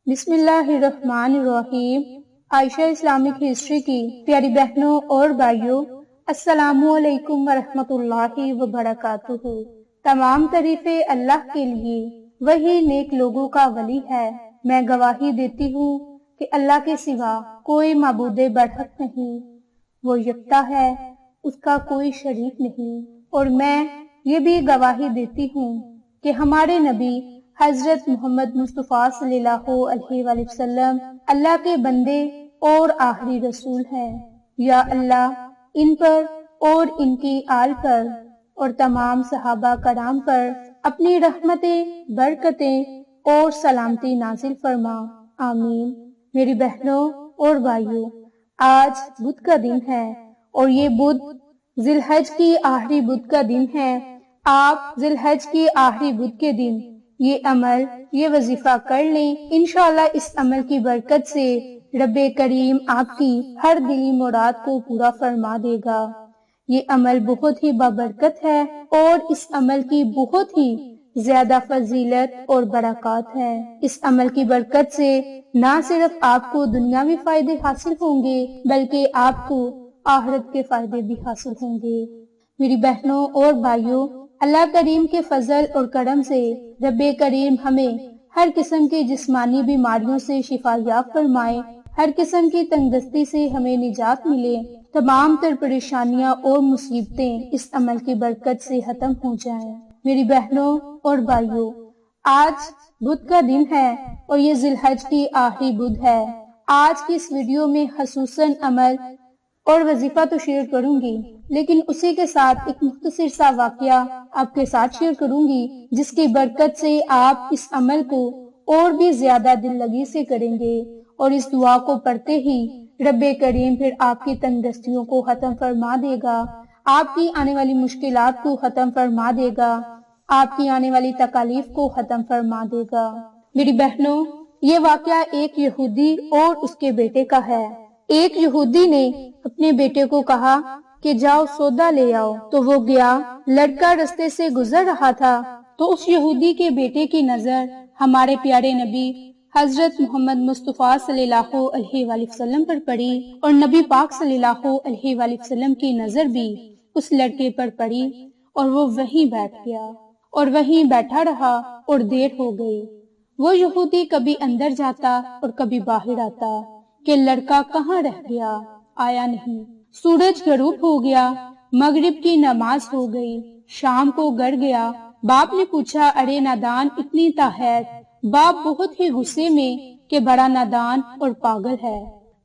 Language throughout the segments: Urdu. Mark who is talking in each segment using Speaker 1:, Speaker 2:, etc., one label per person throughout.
Speaker 1: بسم اللہ الرحمن الرحیم۔ عائشہ اسلامک ہسٹری کی پیاری بہنوں اور بھائیوں، السلام علیکم ورحمۃ اللہ وبرکاتہ۔ تمام تعریفیں اللہ کے لیے، وہی نیک لوگوں کا ولی ہے۔ میں گواہی دیتی ہوں کہ اللہ کے سوا کوئی معبود برحق نہیں، وہ یکتا ہے، اس کا کوئی شریک نہیں۔ اور میں یہ بھی گواہی دیتی ہوں کہ ہمارے نبی حضرت محمد مصطفیٰ صلی اللہ علیہ وآلہ وسلم اللہ کے بندے اور آخری رسول ہیں۔ یا اللہ ان پر اور ان کی آل پر اور تمام صحابہ کرام پر اپنی رحمتیں، برکتیں اور سلامتی نازل فرما، آمین۔ میری بہنوں اور بھائیوں، آج بدھ کا دن ہے اور یہ بدھ ذی الحج کی آخری بدھ کا دن ہے۔ آپ ذی الحج کی آخری بدھ کے دن یہ عمل، یہ وظیفہ کر لیں، انشاءاللہ اس عمل کی برکت سے رب کریم آپ کی ہر دلی مراد کو پورا فرما دے گا۔ یہ عمل بہت ہی بابرکت ہے اور اس عمل کی بہت ہی زیادہ فضیلت اور برکات ہے۔ اس عمل کی برکت سے نہ صرف آپ کو دنیاوی فائدے حاصل ہوں گے بلکہ آپ کو آخرت کے فائدے بھی حاصل ہوں گے۔ میری بہنوں اور بھائیوں، اللہ کریم کے فضل اور کرم سے رب کریم ہمیں ہر قسم کی جسمانی بیماریوں سے شفا یاب فرمائے، ہر قسم کی تنگدستی سے ہمیں نجات ملے، تمام تر پریشانیاں اور مصیبتیں اس عمل کی برکت سے ختم ہو جائیں۔ میری بہنوں اور بھائیوں، آج بدھ کا دن ہے اور یہ ذی الحج کی آخری بدھ ہے۔ آج کی اس ویڈیو میں خصوصاً عمل اور وظیفہ تو شیئر کروں گی، لیکن اسی کے ساتھ ایک مختصر سا واقعہ آپ کے ساتھ شیئر کروں گی جس کی برکت سے آپ اس عمل کو اور بھی زیادہ دل لگی سے کریں گے اور اس دعا کو پڑھتے ہی رب کریم پھر آپ کی تنگدستیوں کو ختم فرما دے گا، آپ کی آنے والی مشکلات کو ختم فرما دے گا، آپ کی آنے والی تکالیف کو ختم فرما دے گا۔ میری بہنوں، یہ واقعہ ایک یہودی اور اس کے بیٹے کا ہے۔ ایک یہودی نے اپنے بیٹے کو کہا کہ جاؤ سودا لے آؤ، تو وہ گیا۔ لڑکا رستے سے گزر رہا تھا تو اس یہودی کے بیٹے کی نظر ہمارے پیارے نبی حضرت محمد مصطفیٰ صلی اللہ علیہ وآلہ وسلم پر پڑی اور نبی پاک صلی اللہ علیہ وآلہ وسلم کی نظر بھی اس لڑکے پر پڑی اور وہ وہیں بیٹھ گیا اور وہیں بیٹھا رہا اور دیر ہو گئی۔ وہ یہودی کبھی اندر جاتا اور کبھی باہر آتا کہ لڑکا کہاں رہ گیا، آیا نہیں۔ سورج غروب ہو گیا، مغرب کی نماز ہو گئی، شام کو گھر گیا۔ باپ نے پوچھا، ارے نادان اتنی تاخیر؟ باپ بہت ہی غصے میں کہ بڑا نادان اور پاگل ہے۔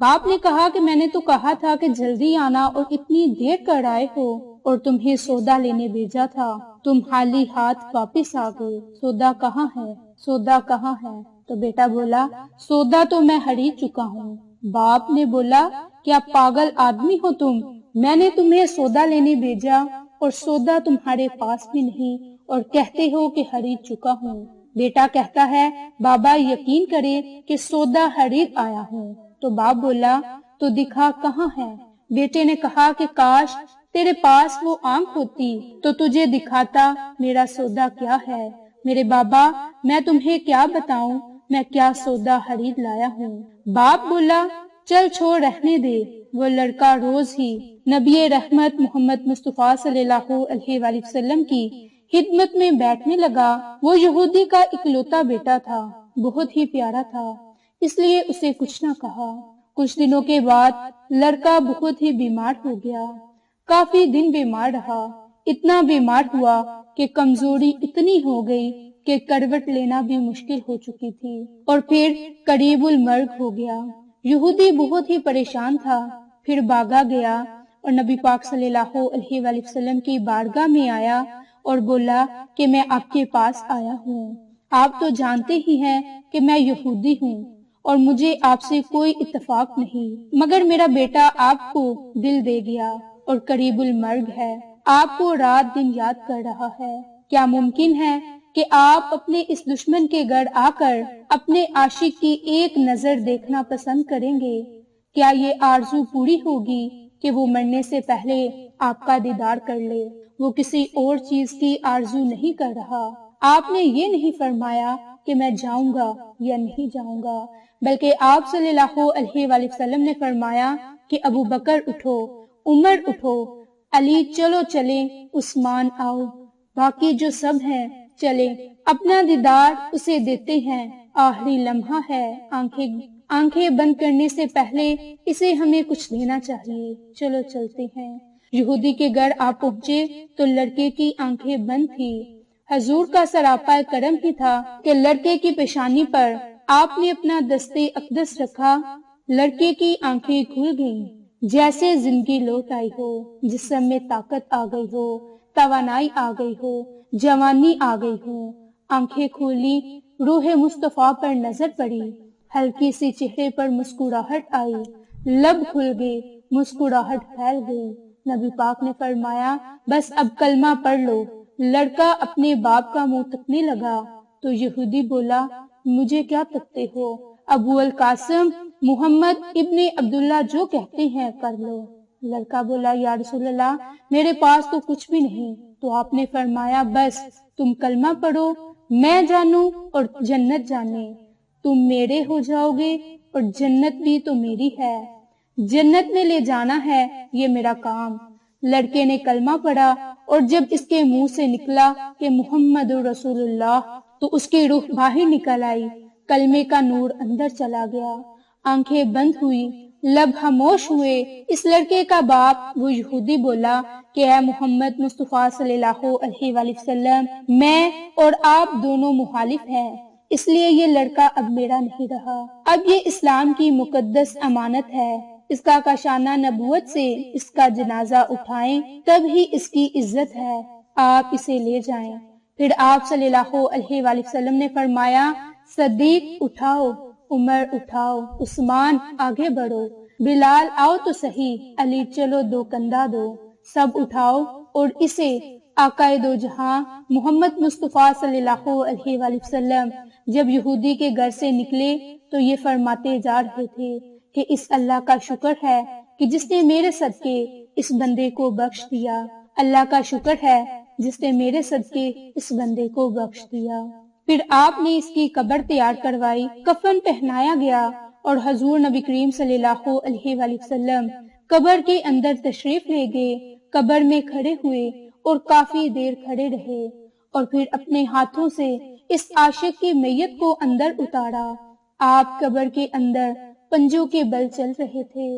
Speaker 1: باپ نے کہا کہ میں نے تو کہا تھا کہ جلدی آنا اور اتنی دیر کر آئے ہو، اور تمہیں سودا لینے بھیجا تھا، تم خالی ہاتھ واپس آ گئے، سودا کہاں ہے، سودا کہاں ہے؟ تو بیٹا بولا، سودا تو میں خرید چکا ہوں۔ باپ نے بولا، کیا پاگل آدمی ہو تم؟ میں نے تمہیں سودا لینے بھیجا اور سودا تمہارے پاس بھی نہیں اور کہتے ہو کہ خرید چکا ہوں۔ بیٹا کہتا ہے، بابا یقین کرے کہ سودا خرید آیا ہوں۔ تو باپ بولا، تو دکھا کہاں ہے؟ بیٹے نے کہا کہ کاش تیرے پاس وہ آنکھ ہوتی تو تجھے دکھاتا میرا سودا کیا ہے۔ میرے بابا، میں تمہیں کیا بتاؤں میں کیا سودا خرید لایا ہوں۔ باپ بولا، چل چھوڑ رہنے دے۔ وہ لڑکا روز ہی نبی رحمت محمد مصطفیٰ صلی اللہ علیہ وآلہ وسلم کی خدمت میں بیٹھنے لگا۔ وہ یہودی کا اکلوتا بیٹا تھا، بہت ہی پیارا تھا، اس لیے اسے کچھ نہ کہا۔ کچھ دنوں کے بعد لڑکا بہت ہی بیمار ہو گیا، کافی دن بیمار رہا، اتنا بیمار ہوا کہ کمزوری اتنی ہو گئی کہ کروٹ لینا بھی مشکل ہو چکی تھی اور پھر قریب المرگ ہو گیا۔ یہودی بہت ہی پریشان تھا، پھر بھاگا گیا اور نبی پاک صلی اللہ علیہ وآلہ وسلم کی بارگاہ میں آیا اور بولا کہ میں آپ کے پاس آیا ہوں، آپ تو جانتے ہی ہیں کہ میں یہودی ہوں اور مجھے آپ سے کوئی اتفاق نہیں، مگر میرا بیٹا آپ کو دل دے گیا اور قریب المرگ ہے، آپ کو رات دن یاد کر رہا ہے۔ کیا ممکن ہے کہ آپ اپنے اس دشمن کے گھر آ کر اپنے عاشق کی ایک نظر دیکھنا پسند کریں گے؟ کیا یہ آرزو پوری ہوگی کہ وہ مرنے سے پہلے آپ کا دیدار کر لے؟ وہ کسی اور چیز کی آرزو نہیں کر رہا۔ آپ نے یہ نہیں فرمایا کہ میں جاؤں گا یا نہیں جاؤں گا، بلکہ آپ صلی اللہ علیہ وآلہ وسلم نے فرمایا کہ ابو بکر اٹھو، عمر اٹھو، علی چلو چلیں، عثمان آؤ، باقی جو سب ہیں چلیں، اپنا دیدار اسے دیتے ہیں، آخری لمحہ ہے، آنکھیں بند کرنے سے پہلے اسے ہمیں کچھ دینا چاہیے، چلو چلتے ہیں۔ یہودی کے گھر آپ پہنچے تو لڑکے کی آنکھیں بند تھی۔ حضور کا سراپا کرم ہی تھا کہ لڑکے کی پیشانی پر آپ نے اپنا دستے اقدس رکھا، لڑکے کی آنکھیں کھل گئیں، جیسے زندگی لوٹ آئی ہو، جسم میں طاقت آ گئی ہو، توانائی آ گئی ہو، جوانی آ گئی ہو۔ آنکھیں کھولی، روح مصطفیٰ پر نظر پڑی، ہلکی سی چہرے پر مسکراہٹ آئی، لب کھل گئے، مسکراہٹ پھیل گئی۔ نبی پاک نے فرمایا بس اب کلمہ پڑھ لو۔ لڑکا اپنے باپ کا منہ تکنے لگا تو یہودی بولا مجھے کیا تکتے ہو، ابو القاسم محمد ابن عبداللہ جو کہتے ہیں کر لو۔ لڑکا بولا یا رسول اللہ میرے پاس تو کچھ بھی نہیں۔ تو آپ نے فرمایا بس تم کلمہ پڑھو، میں جانوں اور جنت جانے، تم میرے ہو جاؤ گے اور جنت بھی تو میری ہے، جنت میں لے جانا ہے یہ میرا کام۔ لڑکے نے کلمہ پڑھا اور جب اس کے منہ سے نکلا کہ محمد رسول اللہ تو اس کی روح باہر نکل آئی، کلمے کا نور اندر چلا گیا، آنکھیں بند ہوئی، لب خاموش ہوئے۔ اس لڑکے کا باپ وہ یہودی بولا کہ اے محمد مصطفیٰ صلی اللہ علیہ وآلہ وسلم، میں اور آپ دونوں مخالف ہیں، اس لیے یہ لڑکا اب میرا نہیں رہا، اب یہ اسلام کی مقدس امانت ہے، اس کا کاشانہ نبوت سے اس کا جنازہ اٹھائیں تب ہی اس کی عزت ہے، آپ اسے لے جائیں۔ پھر آپ صلی اللہ علیہ وآلہ وسلم نے فرمایا صدیق اٹھاؤ، عمر اٹھاؤ، عثمان آگے بڑھو، بلال آؤ تو صحیح، علی چلو دو کندھا دو، سب اٹھاؤ اور اسے آقائے دو جہاں محمد مصطفیٰ صلی اللہ علیہ وآلہ وسلم جب یہودی کے گھر سے نکلے تو یہ فرماتے جا رہے تھے کہ اس اللہ کا شکر ہے کہ جس نے میرے صدقے اس بندے کو بخش دیا، اللہ کا شکر ہے جس نے میرے صدقے اس بندے کو بخش دیا۔ پھر آپ نے اس کی قبر تیار کروائی، کفن پہنایا گیا اور حضور نبی کریم صلی اللہ علیہ وآلہ وسلم قبر کے اندر تشریف لے گئے، قبر میں کھڑے ہوئے اور کافی دیر کھڑے رہے اور پھر اپنے ہاتھوں سے اس عاشق کی میت کو اندر اتارا۔ آپ قبر کے اندر پنجوں کے بل چل رہے تھے،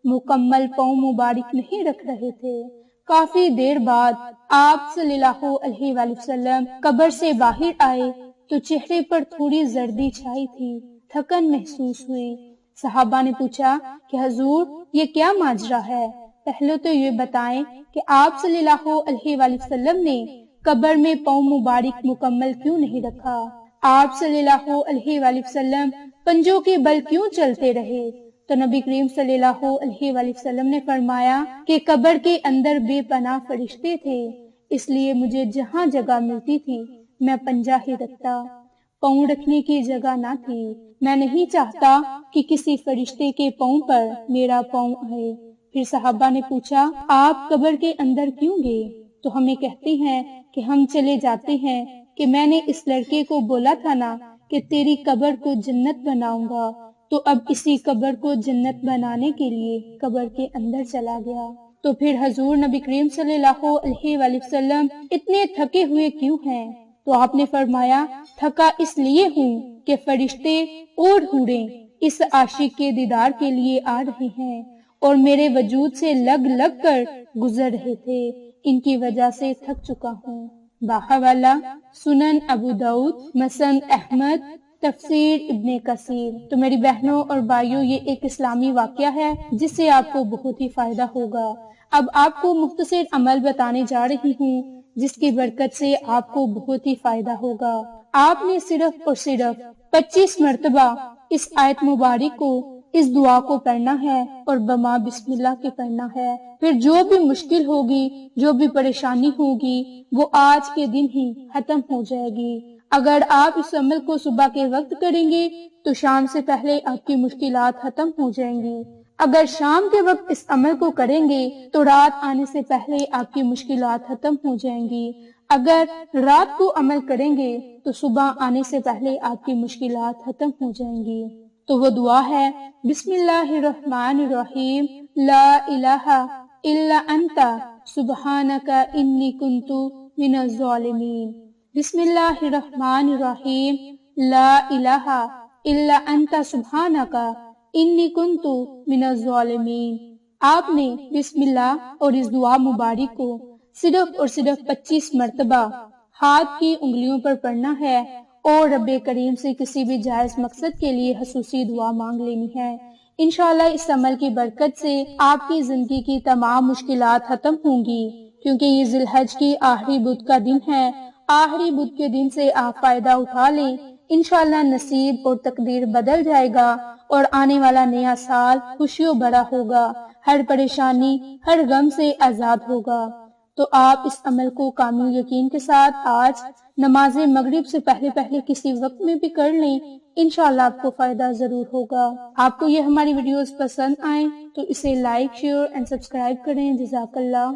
Speaker 1: مکمل پاؤں مبارک نہیں رکھ رہے تھے۔ کافی دیر بعد آپ صلی اللہ علیہ وآلہ وسلم قبر سے باہر آئے تو چہرے پر تھوڑی زردی چھائی تھی، تھکن محسوس ہوئی۔ صحابہ نے پوچھا کہ حضور یہ کیا ماجرا ہے؟ پہلے تو یہ بتائیں کہ آپ صلی اللہ علیہ وآلہ وسلم نے قبر میں پاؤں مبارک مکمل کیوں نہیں رکھا؟ آپ صلی اللہ علیہ وآلہ وسلم پنجوں کے بل کیوں چلتے رہے؟ تو نبی کریم صلی اللہ علیہ وآلہ وسلم نے فرمایا کہ قبر کے اندر بے پناہ فرشتے تھے، اس لیے مجھے جہاں جگہ ملتی تھی میں پنجہ ہی رکھتا، پاؤں رکھنے کی جگہ نہ تھی۔ میں نہیں چاہتا کہ کسی فرشتے کے پاؤں پر میرا پاؤں آئے۔ پھر صحابہ نے پوچھا آپ قبر کے اندر کیوں گئے؟ تو ہمیں کہتے ہیں کہ ہم چلے جاتے ہیں کہ میں نے اس لڑکے کو بولا تھا نا کہ تیری قبر کو جنت بناؤں گا، تو اب اسی قبر کو جنت بنانے کے لیے قبر کے اندر چلا گیا۔ تو پھر حضور نبی کریم صلی اللہ علیہ وآلہ وسلم اتنے تھکے ہوئے کیوں ہیں؟ تو آپ نے فرمایا تھکا اس لیے ہوں کہ فرشتے اور حوریں اس عاشق کے دیدار کے لیے آ رہے ہیں اور میرے وجود سے لگ لگ کر گزر رہے تھے، ان کی وجہ سے تھک چکا ہوں۔ باحوالہ سنن ابو داؤد، مسند احمد، تفسیر ابن کثیر۔ تو میری بہنوں اور بھائیوں یہ ایک اسلامی واقعہ ہے جس سے آپ کو بہت ہی فائدہ ہوگا۔ اب آپ کو مختصر عمل بتانے جا رہی ہوں جس کی برکت سے آپ کو بہت ہی فائدہ ہوگا۔ آپ نے صرف اور صرف 25 مرتبہ اس آیت مبارک کو، اس دعا کو پڑھنا ہے اور بما بسم اللہ کے پڑھنا ہے۔ پھر جو بھی مشکل ہوگی، جو بھی پریشانی ہوگی وہ آج کے دن ہی ختم ہو جائے گی۔ اگر آپ اس عمل کو صبح کے وقت کریں گے تو شام سے پہلے آپ کی مشکلات ختم ہو جائیں گی۔ اگر شام کے وقت اس عمل کو کریں گے تو رات آنے سے پہلے آپ کی مشکلات ختم ہو جائیں گی۔ اگر رات کو عمل کریں گے تو صبح آنے سے پہلے آپ کی مشکلات ختم ہو جائیں گی۔ تو وہ دعا ہے، بسم اللہ الرحمن الرحیم، لا الہ الا انت سبحانک انی کنت من الظالمین۔ بسم اللہ الرحمن الرحیم، لا الہ الا انت سبحانک انی کنت من الظالمین۔ آپ نے بسم اللہ اور اس دعا مبارک کو صرف اور صرف 25 مرتبہ ہاتھ کی انگلیوں پر پڑھنا ہے اور رب کریم سے کسی بھی جائز مقصد کے لیے خصوصی دعا مانگ لینی ہے۔ انشاءاللہ اس عمل کی برکت سے آپ کی زندگی کی تمام مشکلات ختم ہوں گی، کیونکہ یہ ذی الحج کی آخری بدھ کا دن ہے۔ آخری بدھ کے دن سے آپ فائدہ اٹھا لیں، انشاءاللہ نصیب اور تقدیر بدل جائے گا اور آنے والا نیا سال خوشیوں بھرا ہوگا، ہر پریشانی ہر غم سے آزاد ہوگا۔ تو آپ اس عمل کو کامل یقین کے ساتھ آج نماز مغرب سے پہلے کسی وقت میں بھی کر لیں، انشاءاللہ آپ کو فائدہ ضرور ہوگا۔ آپ کو یہ ہماری ویڈیوز پسند آئیں تو اسے لائک، شیئر اینڈ سبسکرائب کریں۔ جزاک اللہ۔